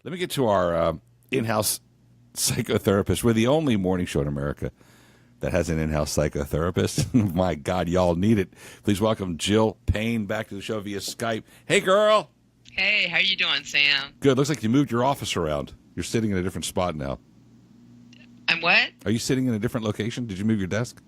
Let me get to our in-house psychotherapist. We're the only morning show in America that has an in-house psychotherapist. My God, y'all need it. Please welcome Jill Payne back to the show via Skype. Hey, girl. Hey, how you doing, Sam? Good. Looks like you moved your office around. You're sitting in a different spot now. I'm what? Are you sitting in a different location? Did you move your desk?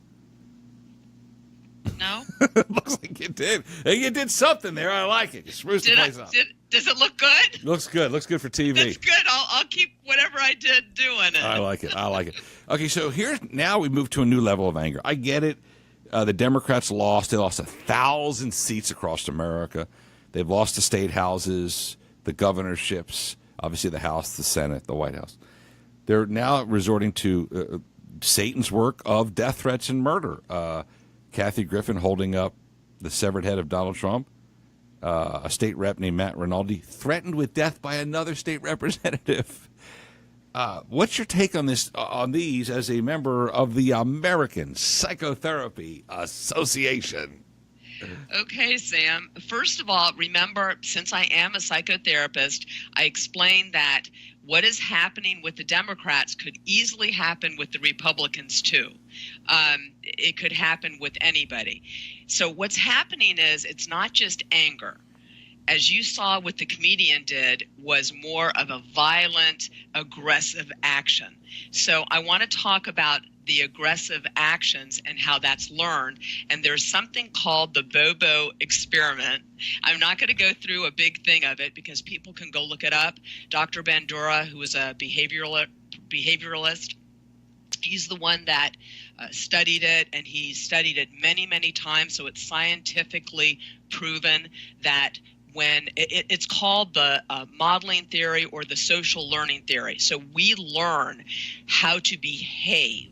No. Looks like you did. Hey, you did something there. I like it. You spruced the place up. Does it look good? Looks good. Looks good for TV. That's good. I'll keep whatever I did doing it. I like it. I like it. Okay, so now we move to a new level of anger. I get it. The Democrats lost. They lost 1,000 seats across America. They've lost the state houses, the governorships, obviously the House, the Senate, the White House. They're now resorting to Satan's work of death threats and murder. Kathy Griffin holding up the severed head of Donald Trump. A state rep named Matt Rinaldi threatened with death by another state representative. What's your take on this? On these as a member of the American Psychotherapy Association? Okay, Sam. First of all, remember, since I am a psychotherapist, I explained that what is happening with the Democrats could easily happen with the Republicans, too. It could happen with anybody. So what's happening is it's not just anger. As you saw what the comedian did was more of a violent, aggressive action. So I want to talk about the aggressive actions and how that's learned. And there's something called the Bobo experiment. I'm not going to go through a big thing of it because people can go look it up. Dr. Bandura, who is a behavioralist, he's the one that studied it, and he studied it many, many times. So it's scientifically proven that when it's called the modeling theory or the social learning theory. So we learn how to behave.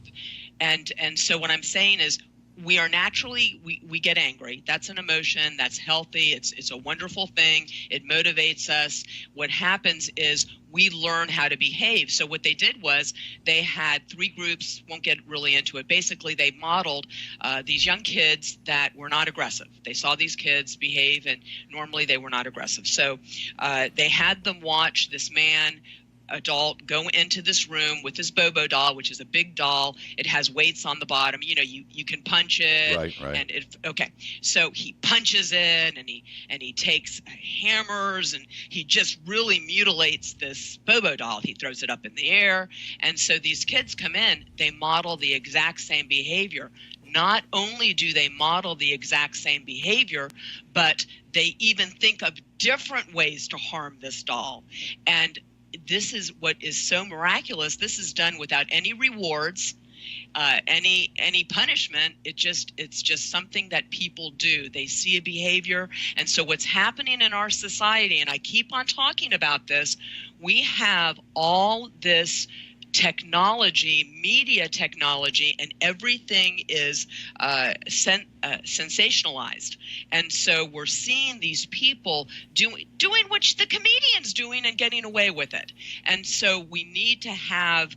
And so what I'm saying is we are naturally, we get angry. That's an emotion. That's healthy. It's a wonderful thing. It motivates us. What happens is we learn how to behave. So what they did was they had 3 groups, won't get really into it. Basically, they modeled these young kids that were not aggressive. They saw these kids behave, and normally they were not aggressive. So they had them watch this man, adult, go into this room with this Bobo doll, which is a big doll. It has weights on the bottom. You know, you can punch it. Right. And okay. So he punches it, and he takes hammers, and he just really mutilates this Bobo doll. He throws it up in the air. And so these kids come in, they model the exact same behavior. Not only do they model the exact same behavior, but they even think of different ways to harm this doll. And this is what is so miraculous. This is done without any rewards, any punishment. It's just something that people do. They see a behavior. And so what's happening in our society, and I keep on talking about this, we have all technology, media technology, and everything is sensationalized. And so we're seeing these people doing what the comedian's doing and getting away with it. And so we need to have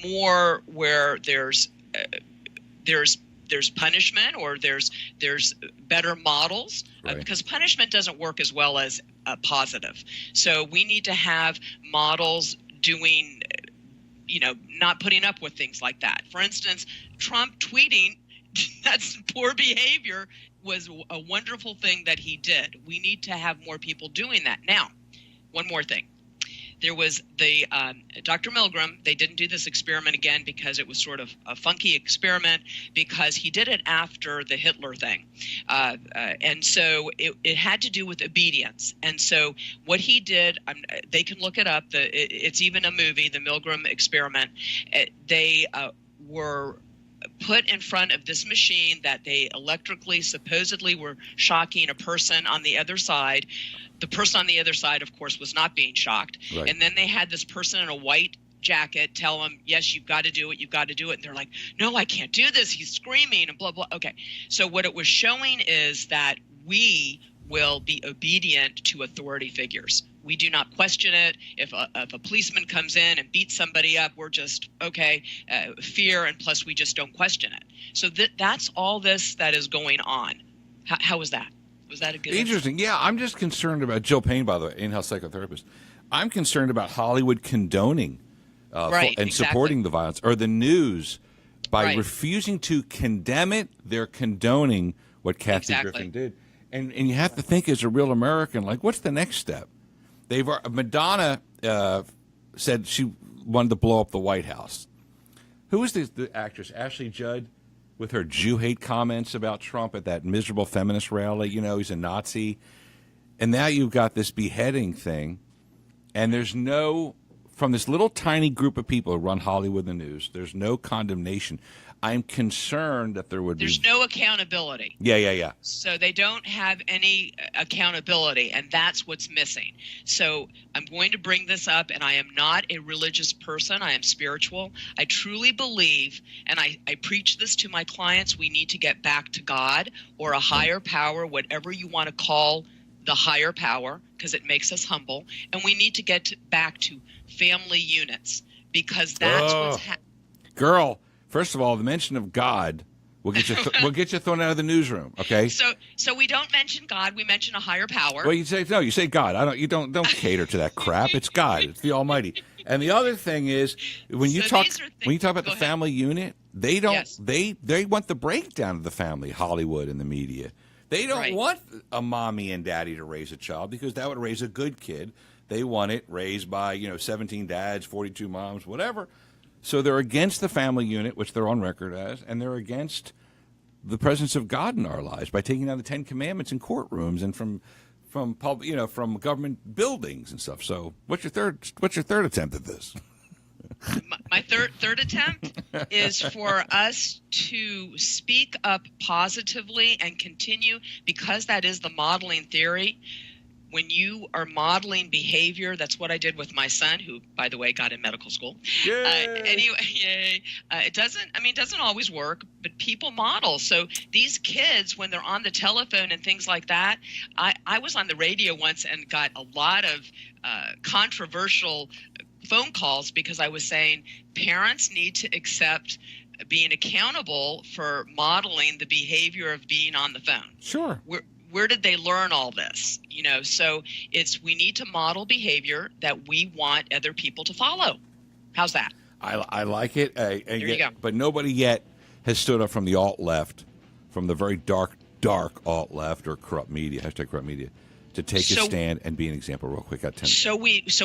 more where there's punishment, or there's better models, right. Because punishment doesn't work as well as positive. So we need to have models doing, not putting up with things like that. For instance, Trump tweeting, that's poor behavior, was a wonderful thing that he did. We need to have more people doing that. Now, one more thing. There was the Dr. Milgram. They didn't do this experiment again because it was sort of a funky experiment, because he did it after the Hitler thing. And so it had to do with obedience. And so what he did, they can look it up. It's even a movie, the Milgram experiment. They were put in front of this machine that they electrically supposedly were shocking a person on the other side. The person on the other side, of course, was not being shocked. Right. And then they had this person in a white jacket tell them, yes, you've got to do it, you've got to do it. And they're like, no, I can't do this. He's screaming and blah, blah. Okay. So what it was showing is that we will be obedient to authority figures. We do not question it. If a policeman comes in and beats somebody up, we're just, okay, fear, and plus we just don't question it. So that's all this that is going on. How was that? Was that a good Interesting. Yeah, I'm just concerned about Jill Payne, by the way, in-house psychotherapist. I'm concerned about Hollywood condoning Right, and exactly. supporting the violence, or the news by Right. refusing to condemn it. They're condoning what Kathy Exactly. Griffin did, and you have to think as a real American, like, what's the next step? Madonna said she wanted to blow up the White House. Who was the actress? Ashley Judd, with her Jew hate comments about Trump at that miserable feminist rally. You know, he's a Nazi. And now you've got this beheading thing, and there's no, from this little tiny group of people who run Hollywood and the news, there's no condemnation. I'm concerned that There's no accountability. Yeah. So they don't have any accountability, and that's what's missing. So I'm going to bring this up, and I am not a religious person. I am spiritual. I truly believe, and I preach this to my clients, we need to get back to God or a higher power, whatever you want to call the higher power, because it makes us humble. And we need to get back to family units, because that's what's Girl, first of all, the mention of God will get you will get you thrown out of the newsroom. Okay. So we don't mention God. We mention a higher power. Well, you say God. You don't cater to that crap. It's God. It's the Almighty. And the other thing is when you talk about the family unit, they don't. Yes. They want the breakdown of the family. Hollywood and the media. They don't want a mommy and daddy to raise a child, because that would raise a good kid. They want it raised by 17 dads, 42 moms, whatever. So they're against the family unit, which they're on record as, and they're against the presence of God in our lives by taking down the 10 Commandments in courtrooms and from government buildings and stuff. So what's your third attempt at this? My third attempt is for us to speak up positively and continue, because that is the modeling theory. When you are modeling behavior, that's what I did with my son, who, by the way, got in medical school. Anyway, yay. It doesn't always work, but people model. So these kids, when they're on the telephone and things like that, I was on the radio once and got a lot of controversial phone calls, because I was saying parents need to accept being accountable for modeling the behavior of being on the phone. Sure. Where did they learn all this? So we need to model behavior that we want other people to follow. How's that? I like it. There you go. But nobody yet has stood up from the alt-left, from the very dark alt-left or corrupt media, #corrupt media, to take a stand and be an example. Real quick, got 10 minutes.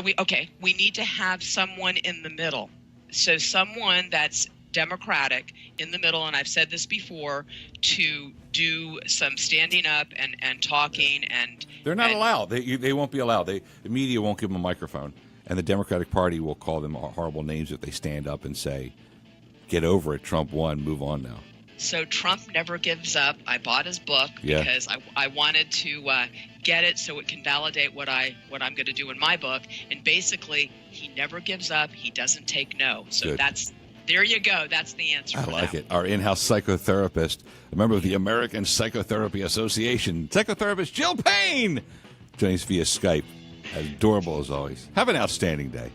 We need to have someone in the middle. So someone that's Democratic in the middle, and I've said this before, to do some standing up and talking. And they're not allowed. They won't be allowed. The media won't give them a microphone, and the Democratic Party will call them horrible names if they stand up and say, "Get over it. Trump won. Move on now." So Trump never gives up. I bought his book because I wanted to get it so it can validate what I'm going to do in my book. And basically, he never gives up. He doesn't take no. So Good. There you go. That's the answer. I like it. Our in-house psychotherapist, a member of the American Psychotherapy Association, Psychotherapist Jill Payne, joining us via Skype. Adorable as always. Have an outstanding day.